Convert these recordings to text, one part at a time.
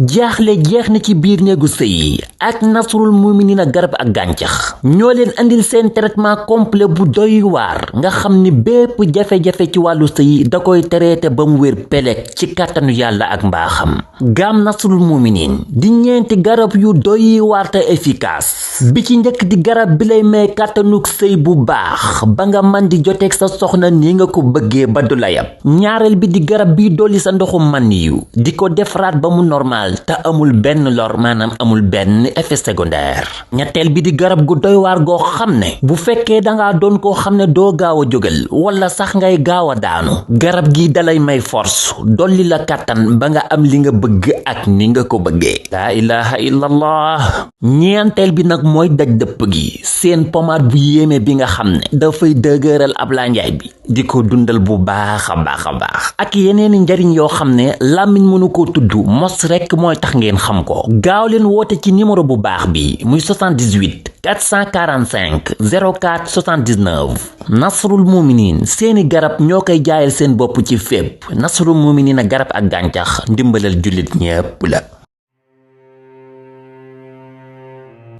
jaaxle jeex na ci biir néegu sëy ak Nasrul Muminina garab ak gàncax ñoo leen andil seen traitement complet bu doy waar nga xam ni bépp jafe-jafe ci wàllu sëy da koy traité ba mu wér pelek ci kàttanu yàlla ak mbaaxam gaam Nasrul Muminin di ñeenti garab yu doy waar te efficace bi ci njëkk di garab bi lay may kàttanuk sëy bu baax ba nga man di joteeg sa soxna ni nga ko bëggee ba du la yab ñaareel bi di garab bi dolli sa ndoxum man yu di ko defaraat ba mu normal te amul benn lor maanaam amul benn effet secondaire ñetteel bi di garab gu doy waar goo xam ne bu fekkee dangaa doon koo xam ne doo gaaw a jógal wala sax ngay gaaw a daanu garab gi dalay may force dolli la kàttan ba nga am li nga bëgg ak ni nga ko bëggee laa ilaha illallah ñeenteel bi nag mooy daj dëpp gi seen pommade bu yéeme bi nga xam ne dafay dëgëral Ablaye Njaay bi di ko dundal bu baax a baax ak yeneeni njariñ yoo xam ne làmmiñ mënu ko tudd mos rekk mooy tax ngeen xam ko gaaw leen woote ci numéro bu baax bi muy 78 445 04 79 Nasrul Muminin seeni garab ñoo koy jaayal seen bopp ci fépp Nasrul Muminina garab ak gàncax ndimbalal jullit ñépp la.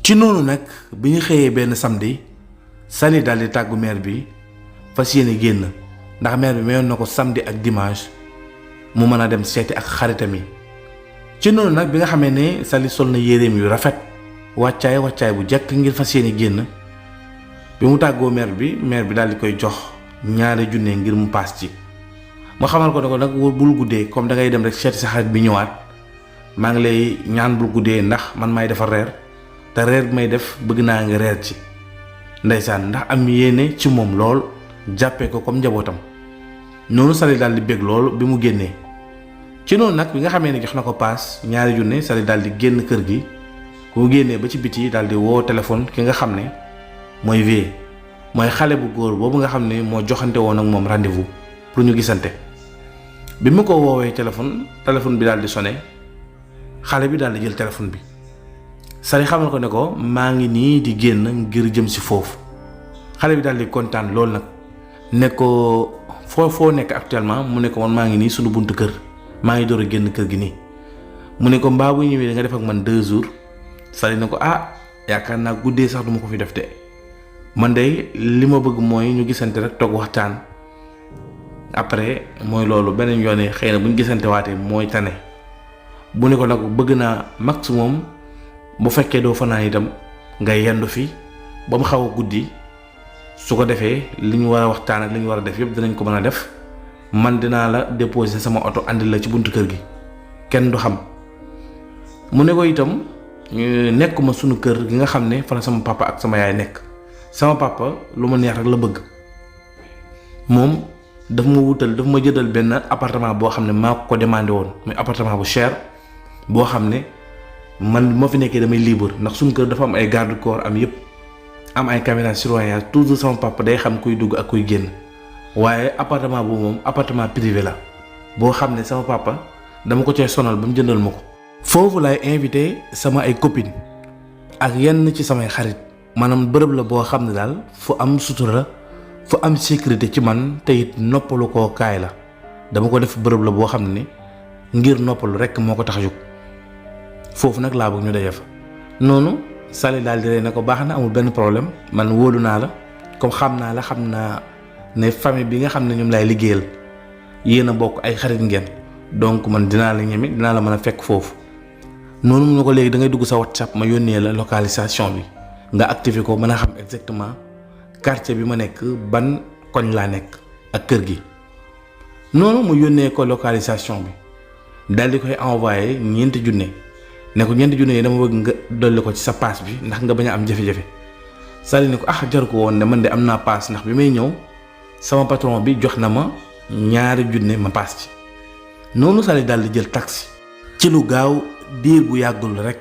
ci noonu nag bi ñu xëyee benn samedi Sali daldi tàggu mère bi fas yéene génn ndax mère bi mayoon na ko samedi ak dimanche mu mën a dem seeti ak xaritam yi. ci noonu nag bi nga xamee ne Sali sol na yéreem yu rafet wàccaay bu jekk ngir fas yéene génn bi mu tàggoo mère bi daal di koy jox ñaari junne ngir mu paas ci mu xamal ko ne ko nag bul guddee comme da ngay dem rek seeti sa xarit bi ñëwaat maa ngi lay ñaan bul guddee ndax man may defar reer te reer bi may def bëgg naa nga reer ci ndeysaan ndax am yéene ci moom lool jàppee ko comme njabootam noonu Sali daal di bég lool bi mu génnee. ci noonu nag bi nga xamee ne jox na ko paas ñaari junne Sali daal di génn kër gi ku génnee ba ci biti daal di woo téléphone ki nga xam ne mooy vie mooy xale bu góor boobu nga xam ne moo joxante woon ak moom rendez-vous pour ñu gisante. bi mu ko woowee téléphone bi daal di sonné xale bi daal di jël téléphone bi Sali xamal ko ne ko maa ngi nii di génn ngir jëm si foofu xale bi daal di kontaan loolu nag ne ko foo nekk actuellement mu ne ko man maa ngi nii sunu buntu kër. maa ngi door a génn kër gi nii mu ne ko mbaa bu ñëwee da nga def ak man 2 jours Sali ne ko yaakaar naa guddee sax duma ko fi def de man de li ma bëgg mooy ñu gisante rek toog waxtaan après mooy loolu beneen yoon xëy na bu ñu gisante waatee mooy tane bu ne ko nag bëgg naa maximum bu fekkee doo fanaan itam nga yendu fi ba mu xaw a guddi su ko defee li ñu war a waxtaan ak li ñu war a def yëpp dinañ ko mën a def. man dinaa la déposer sama oto andil la ci buntu kër gi kenn du xam mu ne ko itam nekkuma sunu kër gi nga xam ne fa la sama papa ak sama yaay nekk sama papa lu ma neex rek la bëgg moom daf ma jëndal benn appartement boo xam ne maa ko demandé woon muy appartement bu cher boo xam ne man moo fi nekkee damay libre ndax sunu kër dafa am ay garde corps am yëpp am ay caméra surveillance toujours sama papa day xam kuy dugg ak kuy génn. waaye appartement boobu moom appartement privé la boo xam ne sama papa dama ko cee sonal ba mu jëndal ma ko. foofu lay invité sama ay copines ak yenn ci samay xarit maanaam bërëb la boo xam ne daal fu am sutura fu am sécurité ci man te it noppalu koo kaay la dama ko def bërëb la boo xam ne ngir noppalu rekk moo ko tax a jóg foofu nag laa bëgg ñu daje fa. noonu Sali daal di rey ne ko baax na amul benn problème man wóolu naa la comme xam naa ne famille bi nga xam ne ñoom laay liggéeyal yéen a bokk ay xarit ngeen donc man dinaa la ñeme dinaa la mën a fekk foofu noonu mu ne ko léegi da ngay dugg sa WhatsApp ma yónnee la localisation bi nga activé ko mën a xam exactement quartier bi ma nekk ban koñ laa nekk ak kër gi. noonu mu yónnee ko localisation bi daal di koy envoyé 4 junne ne ko 4 junne yi dama bëgg nga dolli ko ci sa paas bi ndax nga bañ a am jafe-jafe. Sali ne ko jaru ko woon ne man de am naa paas ndax bi may ñëw. sama patron bi jox na ma 2 junne ma paas ci noonu Sali daal di jël taxi ci lu gaaw diir bu yàggul rek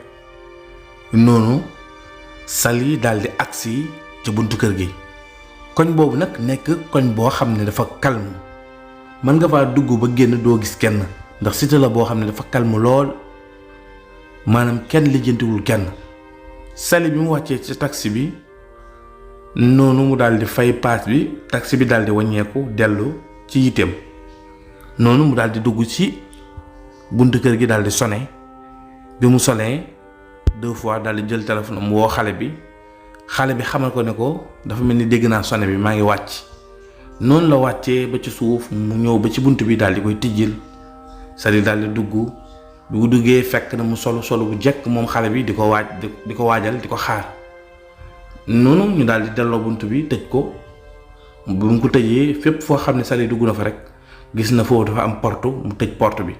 noonu Sali daal di agsi ci buntu kër gi koñ boobu nag nekk koñ boo xam ne dafa calme mën nga faa dugg ba génn doo gis kenn ndax cité la boo xam ne dafa calme lool maanaam kenn lijjantiwul kenn. Sali bi mu wàccee ci taxi bi noonu mu daal di fay paas bi taxi bi daal di wàññeeku dellu ci yiteem noonu mu daal di dugg ci buntu kër gi daal di sonné bi mu solee 2 fois daal di jël téléphone am woo xale bi xamal ko ne ko dafa mel ni dégg naa sonné bi maa ngi wàcc. noonu la wàccee ba ci suuf mu ñëw ba ci bunt bi daal di koy tijjil Sali daal di dugg bi mu duggee fekk na mu solu bu jekk moom xale bi di ko waajal di ko xaar noonu ñu daal di delloo bunt bi tëj ko. bu mu ko tëjee fépp foo xam ne Sali dugg na fa rek gis na foofu dafa am porte mu tëj porte bi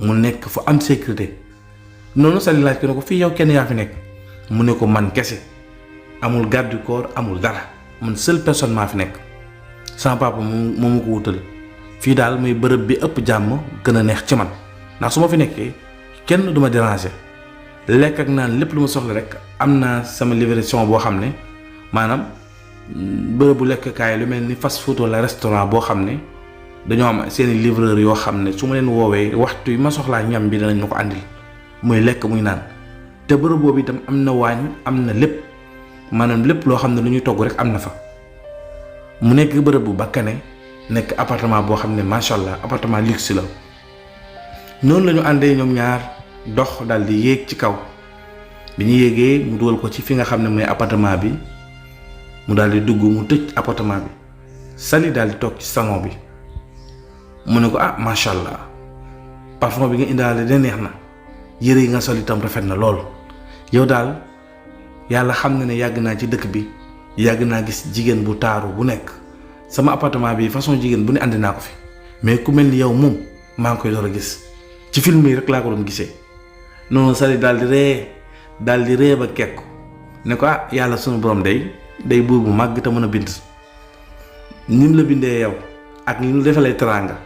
mu nekk fu am sécurité noonu Sali laaj ko ne ko fii yow kenn yaa fi nekk mu ne ko man kese amul garde du corps amul dara man seule personne maa fi nekk sama papa moo ma ko wutal fii daal muy bërëb bi ëpp jàmm gën a neex ci man ndax su ma fi nekkee kenn du ma déranger lekk ak naan lépp lu ma soxla rek am naa sama livraison boo xam ne maanaam bërëbu lekkukaay lu mel ni fast food wala restaurant boo xam ne dañoo am seeni livreur yoo xam ne su ma leen woowee waxtu yi ma soxlaa ñam bi danañ ma ko àndil muy lekk muy naan te bërëb boobu itam am na waañ am na lépp maanaam lépp loo xam ne lu ñuy togg rek am na fa mu nekk bërëb bu bakkane nekk appartement boo xam ne macha allah appartement luxe la noonu la ñu àndee ñoom ñaar dox daal di yéeg ci kaw bi ñu yéegee mu dugal ko ci fi nga xam ne mooy appartement bi mu daal di dugg mu tëj appartement bi Sali daal di toog ci salon bi mu ne ko ah macha allah parfum bi nga indaale de neex na yére yi nga sol itam rafet na lool yow daal yàlla xam na ne yàgg naa ci dëkk bi yàgg naa gis jigéen bu taaru bu nekk sama appartement bi façon jigéen bu ne andi naa ko fi mais ku mel ni yow moom maa ngi koy door a gis ci film yi rek laa ko doon gisee noonu Sali daal di ree ba kekku ne ko ah yàlla sunu borom day buur bu màgg te mën a bind ni mu la bindee yow ak ni mu defalee teraanga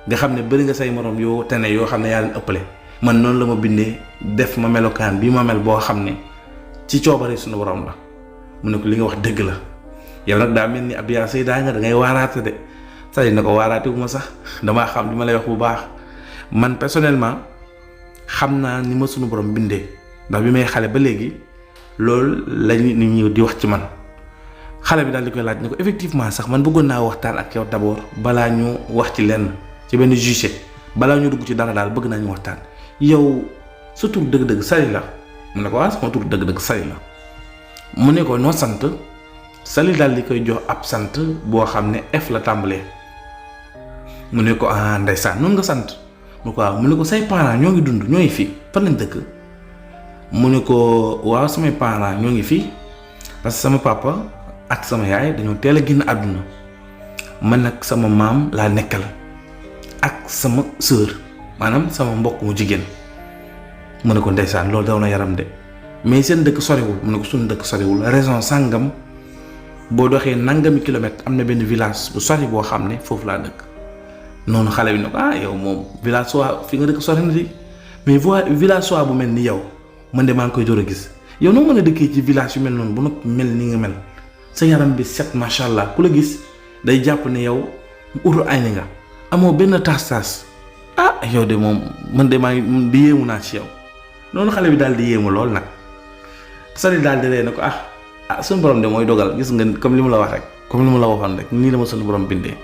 nga xam ne bëri nga say morom yoo tene yoo xam ne yaa leen ëppale man noonu la ma bindee def ma melokaan bi ma mel boo xam ne ci coobare sunu borom la mu ne ko li nga wax dëgg la yow nag daa mel ni ab yaa say daa nga da ngay waaraate de Sali na ko waaraate wu ma sax damaa xam li ma lay wax bu baax man personnellement xam naa ni ma sunu borom bindee ndax bi may xale ba léegi loolu la nit ñi di wax ci man. xale bi daal di koy laaj ne ko effectivement sax man bëggoon naa waxtaan ak yow d'abord balaa ñu wax ci lenn ci benn juge balaa ñu dugg ci dara daal bëgg naa ñu waxtaan yow sa tur dëgg-dëgg Sali la mu ne ko sama tur dëgg-dëgg Sali la mu ne ko noo sant Sali daal di koy jox ab sant boo xam ne F la tàmbalee mu ne ko ah ndeysaan noonu nga sant mu ne ko say parents ñoo ngi dund ñoo ngi fii fan lañ dëkk mu ne ko waaw samay parents ñoo ngi fii parce que sama papa ak sama yaay dañoo teel a génn àdduna man nag sama maam laa nekkal ak sama sœur maanaam sama mbokk mu jigéen mu ne ko ndeysaan loolu daw na yaram de mais seen dëkk soriwul mu ne ko suñu dëkk soriwul raison sàngam boo doxee nangami kilomètre am na benn village bu sori boo xam ne foofu laa dëkk noonu xale bi ne ko ah yow moom village soit fi nga dëkk sori na di mais village soit bu mel ni yow man de maa ngi koy door a gis yow noo mën a dëkkee ci village yu mel noonu bu noppi mel ni nga mel sa yaram bi set macha allah ku la gis day jàpp ne yow uru ay nga amoo benn taas ah yow de moom man de maa ngi di yéemu naa ci yow noonu xale bi daal di yéemu lool nag Sali daal di ree ne ko ah suñu borom de mooy dogal gis nga comme li mu la wax rek comme li mu la waxoon rek nii la ma suñu borom bindee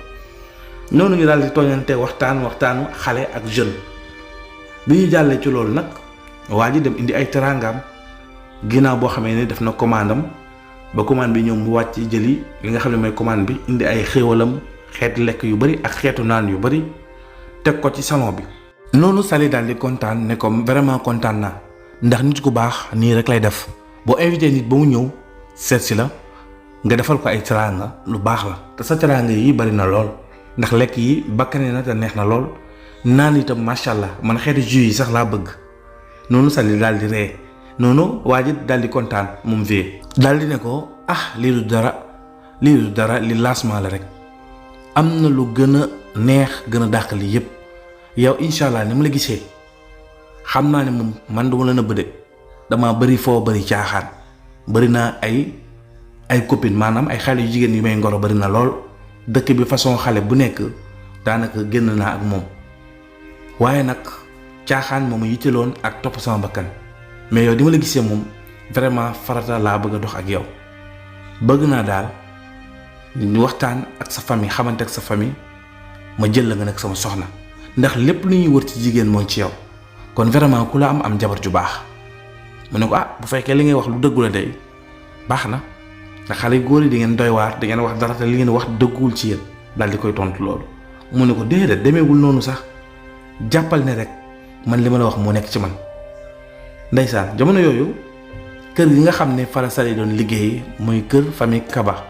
noonu ñu daal di tooñante waxtaanu xale ak jeune bi ñu jàllee ci loolu nag waa ji dem indi ay teraangaam ginnaaw boo xamee ne def na commande am ba commande bi ñëw mu wàcc jëli li nga xam ne mooy commande bi indi ay xéewalam xeetu lekk yu bari ak xeetu naan yu bari teg ko ci salon bi. noonu Sali daal di kontaan ne ko vraiment kontaan naa ndax nit ku baax nii rek lay def boo invité nit ba mu ñëw seet si la nga defal ko ay teraanga lu baax la te sa teraanga yi bari na lool ndax lekk yi bakkane na te neex na lool naan itam macha allah man xeetu jus yi sax laa bëgg noonu Sali daal di ree noonu waa ji daal di kontaan moom vie daal di ne ko lii du dara li lancement la rek am na lu gën a neex gën a dàq lii yépp yow incha allah ni ma la gisee xam naa ne moom man duma la nëbb de dama bëri foo bëri caaxaan bëri naa ay copine maanaam ay xale yu jigéen yu may ngoro bëri na lool dëkk bi façon xale bu nekk daanaka génn naa ak moom waaye nag caaxaan moom yitteloon ak topp sama bakkan mais yow di ma la gisee moom vraiment farata laa bëgg a dox ak yow bëgg naa daal ñu waxtaan ak sa famille xamante ak sa famille ma jël la nga nekk sama soxna ndax lépp lu ñuy wër ci jigéen mooy ci yow kon vraiment ku la am jabar ju baax mu ne ko ah bu fekkee li ngay wax lu dëggu la day baax na ndax xale góor yi di ngeen doy waar di ngeen wax dara te li ngeen wax dëgguwul ci yéen daal di koy tontu loolu. mu ne ko déedéet demeewul noonu sax jàppal ne rek man li ma la wax moo nekk ci man. ndeysaan jamono yooyu kër gi nga xam ne fa la Sali doon liggéey muy kër famille Kaba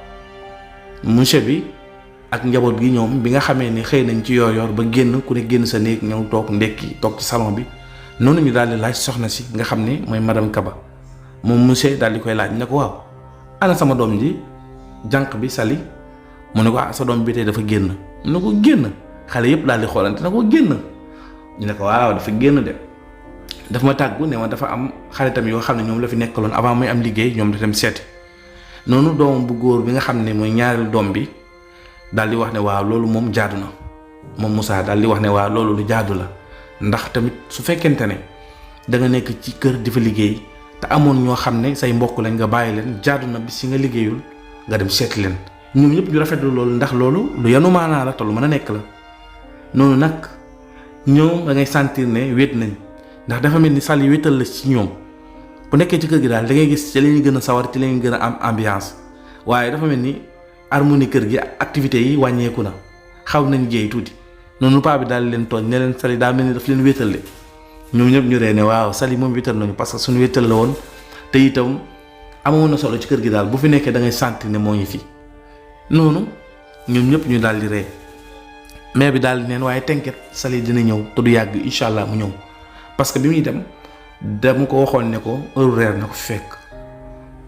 monsieur bi ak njaboot gi ñoom bi nga xamee ni xëy nañ ci yor ba génn ku ne génn sa néeg ñëw toog ndekki toog ci salon bi noonu ñu daal di laaj soxna si nga xam ne mooy madame Kaba moom monsieur daal di koy laaj ne ko waaw ana sama doom ji jànq bi Sali mu ne ko ah sa doom bi tey dafa génn mu ne ko génn xale yëpp daal di xoolante ne ko génn ñu ne ko waaw dafa génn de dafa ma tàggu ne ma dafa am xaritam yoo xam ne ñoom la fi nekkaloon avant muy am liggéey ñoom da dem seeti noonu doomam bu góor bi nga xam ne mooy ñaareelu doom bi daal di wax ne waaw loolu moom jaadu na moom Moussa daal di wax ne waaw loolu lu jaadu la ndax tamit su fekkente ne da nga nekk ci kër di fa liggéey te amoon ñoo xam ne say mbokk lañ nga bàyyi leen jaadu na bis si nga liggéeyul nga dem seeti leen ñoom ñëpp ñu rafetlu loolu ndax loolu lu yanu maanaa la te lu mën a nekk la noonu nag ñoom da ngay sentir ne wéet nañ ndax dafa mel ni Sali wéetal la ci ñoom bu nekkee ci kër gi daal da ngay gis ci la ñuy gën a sawar ci la ñuy gën a am ambiance waaye dafa mel ni harmonie kër gi activités yi wàññeeku na xaw nañ jéey tuuti noonu paa bi daal leen tooñ ne leen Sali daa mel ni daf leen wéetal de ñoom ñëpp ñu ree ne waaw Sali moom wéetal nañu parce que suñu wéetal la woon te itam amoon na solo ci kër gi daal bu fi nekkee da ngay sentir ne moo ngi fi noonu ñoom ñëpp ñu daal di ree mais bi daal di neen waaye tenket Sali dina ñëw te du yàgg incha allah mu ñëw parce que bi muy dem dama ko waxoon ne ko heure reer na ko fi fekk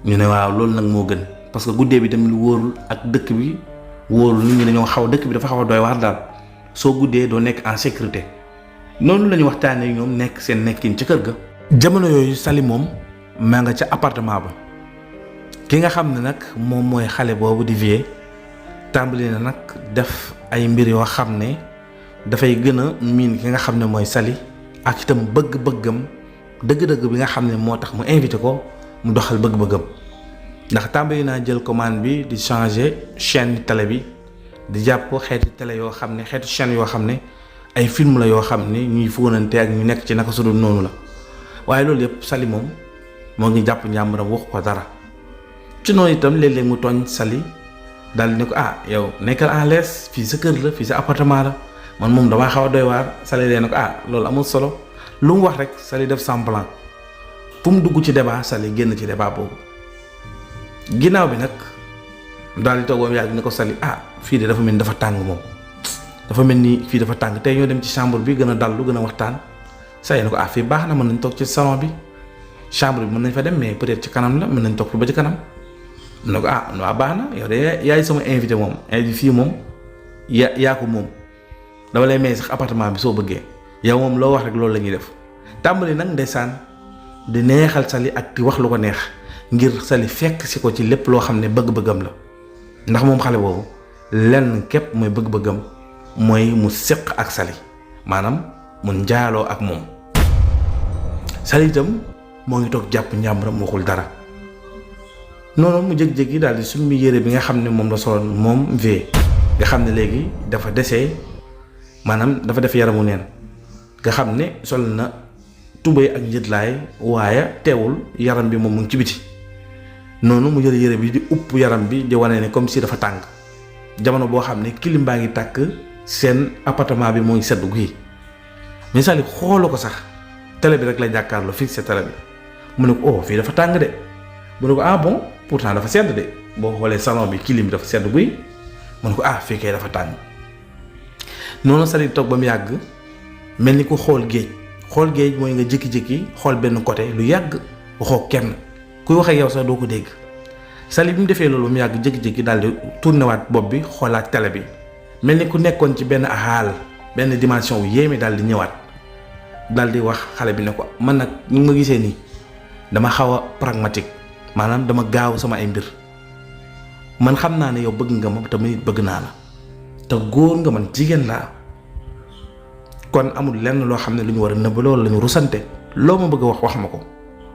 ñu ne waaw loolu nag moo gën parce que guddee bi dem lu wóorul ak dëkk bi wóorul nit ñi dañoo xaw dëkk bi dafa xaw a doy waar daal soo guddee doo nekk en sécurité noonu la ñu waxtaanee ñoom nekk seen nekkin ca kër ga. jamono yooyu Sali moom maa nga ca appartement ba ki nga xam ne nag moom mooy xale boobu di vie tàmbali na nag def ay mbir yoo xam ne dafay gën a miin ki nga xam ne mooy Sali ak itam bëgg-bëggam dëgg-dëgg bi nga xam ne moo tax mu invité ko mu doxal bëgg-bëggam ndax tàmbali naa jël commande bi di changer chaîne télé bi di jàpp xeeti télé yoo xam ne xeeti chaîne yoo xam ne ay film la yoo xam ne ñuy fóonante ak ñu nekk ci naka su dul noonu la waaye loolu yëpp Sali moom moo ngi jàpp njàmbaram wax ko dara ci noonu itam léeg-léeg mu tooñ Sali daal di ne ko ah yow nekkal en l'aise fii sa kër la fii sa appartement la man moom damaa xaw a doy waar Sali leen ne ko ah loolu amul solo lu mu wax rek Sali def semblant fu mu dugg ci débat Sali génn ci débat boobu ginnaaw bi nag daal di toog ba mu yàgg ne ko Sali ah fii de dafa mel ni dafa tàng moom dafa mel ni fii dafa tàng tey ñoo dem ci chambre bi gën a dallu gën a waxtaan Sali ne ko ah fii baax na mën nañ toog ci salon bi chambre bi mën nañ fa dem mais peut-être ci kanam la mën nañ toog fi ba ci kanam mu ne ko ah waaw baax na yow de yaay sama invité moom fii moom yaa ko moom dama lay may sax appartement bi soo bëggee yow moom loo wax rek loolu la ñuy def tàmbali nag ndeysaan di neexal Sali ak di wax lu ko neex ngir Sali fekk si ko ci lépp loo xam ne bëgg-bëggam la ndax moom xale boobu lenn képp mooy bëgg-bëggam mooy mu séq ak Sali maanaam mu njaaloo ak moom Sali itam moo ngi toog jàpp njàmbaram waxul dara noonu mu jég-jég daal di summi yére bi nga xam ne moom la soloon moom vie nga xam ne léegi dafa desee maanaam dafa def yaramu neen nga xam ne sol na tubéy ak njëtlaay waaye teewul yaram bi moom mu ngi ci biti noonu mu jël yére bi di upp yaram bi di wane ne comme si dafa tàng jamono boo xam ne clim baa ngi tàkk seen appartement bi moo ngi sedd guy mais Sali xoolu ko sax télé bi rek la jàkkaarloo fixé télé bi mu ne ko oh fii dafa tàng de mu ne ko ah bon pourtant dafa sedd de boo xoolee salon bi clim bi dafa sedd guy mu ne ko ah fii kay dafa tàng noonu Sali toog ba mu yàgg mel ni ko xool géej mooy nga jékki-jékki xool benn côté lu yàgg waxoo kenn kuy wax ak yow sax doo ko dégg Sali bi mu defee loolu ba mu yàgg jékki-jékki daal di tourné waat bopp bi xoolaat télé bi mel ni ku nekkoon ci benn xaal benn dimension bu yéeme daal di ñëwaat daal di wax xale bi ne ko man nag ñu ma gisee nii dama xaw a pragmatique maanaam dama gaaw sama ay mbir man xam naa ne yow bëgg nga ma te man it bëgg naa la te góor nga man jigéen laa kon amul lenn loo xam ne lu ñu war a nëbb loolu la ñu rusante loo ma bëgg a wax ma ko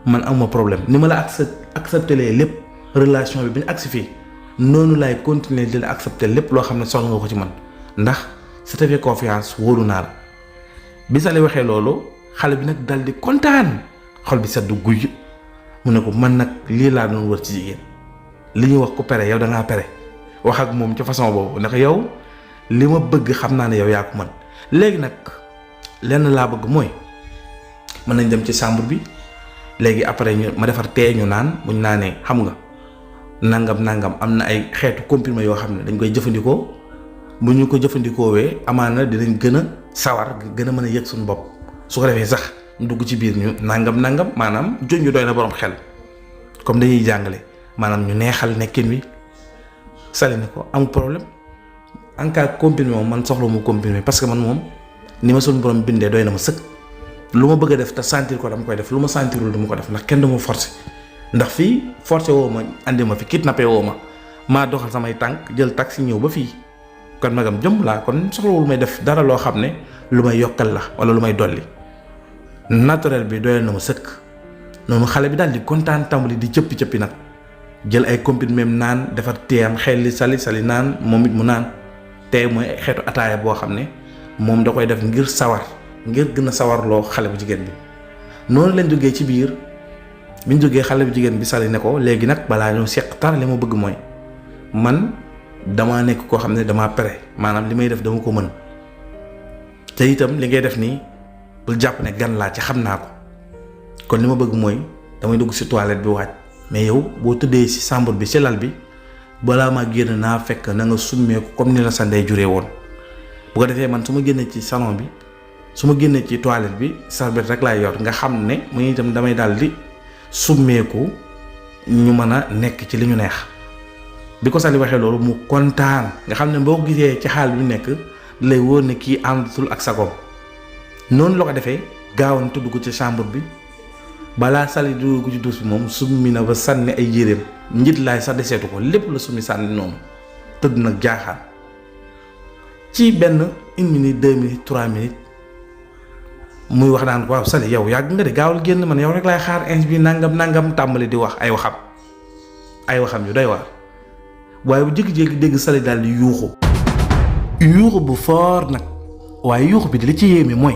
man amuma problème ni ma la accepté lépp relation bi ñu agsi fii noonu laay continuer di la accepté lépp loo xam ne soxla nga ko ci man ndax si te fait confiance wóolu naa la bi Sali waxee loolu xale bi nag dal di kontaan xol bi seddu guy mu ne ko man nag lii laa doon wër ci jigéen li ñuy wax ko pere yow da ngaa pere wax ak moom ci façon boobu ndax yow li ma bëgg xam naa ne yow yaa ko mën léegi nag lenn laa bëgg mooy mën nañ dem ci chambre bi léegi après ñu ma defar tee ñu naan buñ naanee xam nga nangam am na ay xeetu comprimé yoo xam ne dañ koy jëfandikoo bu ñu ko jëfandikoowee amaana dinañ gën a sawar gën a mën a yëg suñu bopp su ko defee sax ñu dugg ci biir ñu nangam maanaam junj doy na borom xel comme dañuy jàngale maanaam ñu neexal nekkin wi Sali ne ko amul problème en cas comprimé moom man soxla mu comprimé parce que man moom ni ma suñu borom bindee doy na ma sëkk lu ma bëgg a def te sentir ko dama koy def lu ma sentirul dama ko def ndax kenn du ma forcé ndax fii forcé woo ma andi ma fi kidnappé woo ma maa doxal samay tànk jël taxi ñëw ba fii kon magam jëm laa kon soxlawul may def dara loo xam ne lu may yokkal la wala lu may dolli naturel bi doyal na ma sëkk noonu xale bi daal di kontaan tàmbali di cëppi nag jël ay comprimé naan defar teeyam xel li Sali naan moom it mu naan tey mooy xeetu ataaya boo xam ne moom da koy def ngir sawar ngir gën a sawarloo xale bu jigéen bi noonu leen jógee ci biir biñ jógee xale bu jigéen bi Sali ne ko léegi nag balaa ñoo seq tar li ma bëgg mooy man damaa nekk koo xam ne damaa pere maanaam li may def dama ko mën te itam li ngay def nii bul jàpp ne gan laa ci xam naa ko kon li ma bëgg mooy damay dugg ci toilette bi waaj mais yow boo tëddee ci chambre bi ci lal bi balaa maa génn naa fekk na nga summeeku comme ni la sa ndey juree woon bu ko defee man su ma génnee ci salon bi su ma génnee ci toilette bi serviette rek laay yor nga xam ne mu itam damay daal di summeeku ñu mën a nekk ci li ñu neex bi ko Sali waxee loolu mu kontaan nga xam ne boo ko gisee ci xaal bi nekk lay wóor ne kii àndatul ak sagoom noonu la ko defee gaawoon tudd ko ci chambre bi balaa Sali dugg ko ci douche bi moom summi na ba sànni ay yéreem njit laay sax deseetu ko lépp la summi sànni noonu tëdd nag jaaxaan ci benn 1 minute 2 minutes 3 minutes muy wax naan waaw Sali yow yàgg nga de gaawal génn man yow rek laay xaar ins bi nangam tàmbali di wax ay waxam yu doy waar waaye bu jékki-jékki dégg Sali daal di yuuxu bu fort nag waaye yuuxu bi di li ci yéeme mooy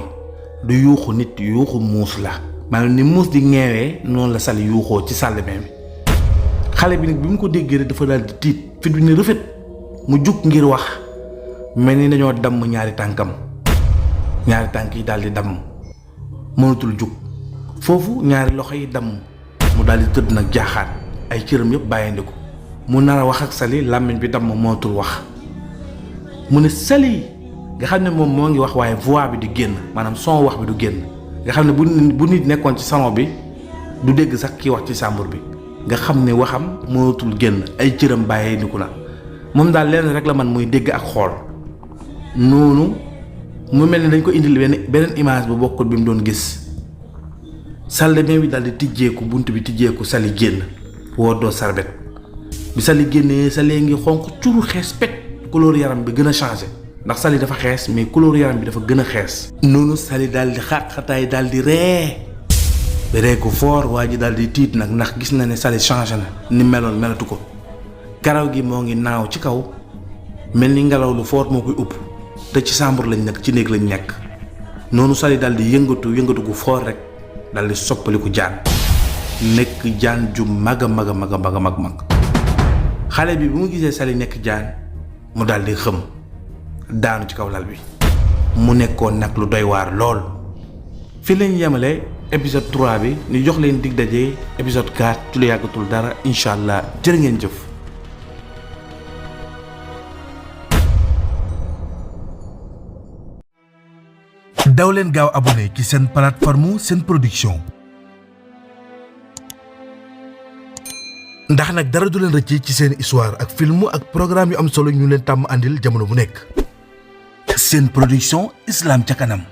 du yuuxu nit yuuxu muus la maanaam ni muus di ñeewee noonu la Sali yuuxoo ci salle de bain bi xale bi nag bi mu ko déggee rek dafa daal di tiit fit bi ne rëfet mu jug ngir wax mel ni dañoo damm ñaari tànk yi daal di damm mënatul jug foofu ñaari loxo yi damm mu daal di tëdd nag jaaxaan ay cëram yëpp bàyyindiku mu nar a wax ak Sali làmmiñ bi damm mënatul wax mu ne Sali nga xam ne moom moo ngi wax waaye voix bi di génn maanaam son wax bi du génn nga xam ne bu nit nekkoon ci salon bi du dégg sax kii wax ci chambre bi nga xam ne waxam mënatul génn ay cëram bàyyindiku na moom daal lenn rek la man muy dégg ak xool noonu mu mel ni dañ ko indil beneen image bu bokkul bi mu doon gis salle de bain bi daal di tijjeeku bunt bi tijjeeku Sali génn woddoo sarbet bi Sali génnee Sali ngi xonq curu xees pet couleur yaram bi gën a changé ndax Sali dafa xees mais couleur yaram bi dafa gën a xees noonu Sali daal di xaqataay daal di ree ko fort waa ji daal di tiit nag ndax gis na ne Sali changé na ni meloon melatu ko karaw gi moo ngi naaw ci kaw mel ni ngelaw lu fort moo koy upp te ci chambre lañ nekk ci néeg lañ nekk noonu Sali daal di yëngatu gu fort rek daal di soppaliku jaan nekk jaan ju mag xale bi bu mu gisee Sali nekk jaan mu daal di xëm daanu ci kaw lal bi mu nekkoon nag lu doy waar lool. fi lañ yemale épisode 3 bi ñu jox leen dig daje épisode 4 ci lu yàggatul dara incha allah jërë ngeen jëf. daw leen gaaw abonné ci seen plateforme Sen Production ndax nag dara du leen rëcc ci seen histoire ak film ak programme yu am solo ñu leen tàmm àndil jamono bu nekk. Sen Production, Islam ca kanam.